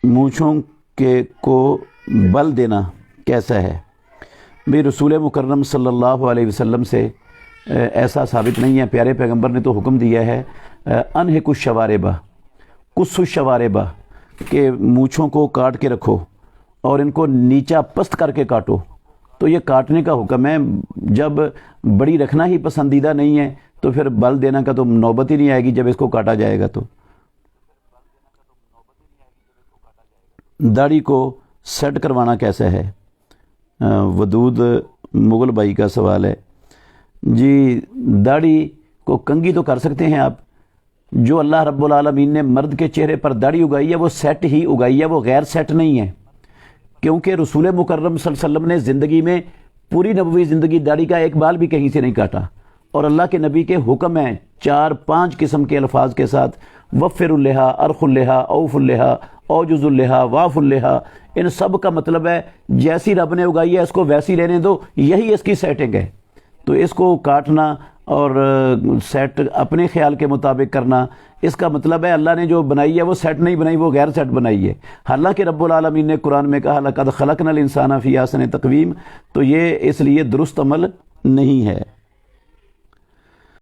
مونچھوں کے کو بل دینا کیسا ہے؟ بھئی رسول مکرم صلی اللہ علیہ وسلم سے ایسا ثابت نہیں ہے۔ پیارے پیغمبر نے تو حکم دیا ہے انہک الشوارب کس الشوارب، کہ مونچھوں کو کاٹ کے رکھو اور ان کو نیچا پست کر کے کاٹو۔ تو یہ کاٹنے کا حکم ہے، جب بڑی رکھنا ہی پسندیدہ نہیں ہے تو پھر بل دینا کا تو نوبت ہی نہیں آئے گی جب اس کو کاٹا جائے گا۔ تو داڑھی کو سیٹ کروانا کیسا ہے؟ ودود مغل بھائی کا سوال ہے جی۔ داڑھی کو کنگھی تو کر سکتے ہیں آپ، جو اللہ رب العالمین نے مرد کے چہرے پر داڑھی اگائی ہے وہ سیٹ ہی اگائی ہے، وہ غیر سیٹ نہیں ہے، کیونکہ رسول مکرم صلی اللہ علیہ وسلم نے زندگی میں پوری نبوی زندگی داڑھی کا ایک بال بھی کہیں سے نہیں کاٹا، اور اللہ کے نبی کے حکم ہیں 4-5 قسم کے الفاظ کے ساتھ، وفر اللحا، ارخ اللحا، اوف اللحا، اوجز اللحا، واف اللحا، ان سب کا مطلب ہے جیسی رب نے اگائی ہے اس کو ویسی لینے دو، یہی اس کی سیٹنگ ہے۔ تو اس کو کاٹنا اور سیٹ اپنے خیال کے مطابق کرنا، اس کا مطلب ہے اللہ نے جو بنائی ہے وہ سیٹ نہیں بنائی، وہ غیر سیٹ بنائی ہے۔ حالانکہ رب العالمین نے قرآن میں کہا لَقَدْ خَلَقْنَا الْإِنسَانَ فِي أَحْسَنِ تَقْوِيمٍ، تو یہ اس لیے درست عمل نہیں ہے۔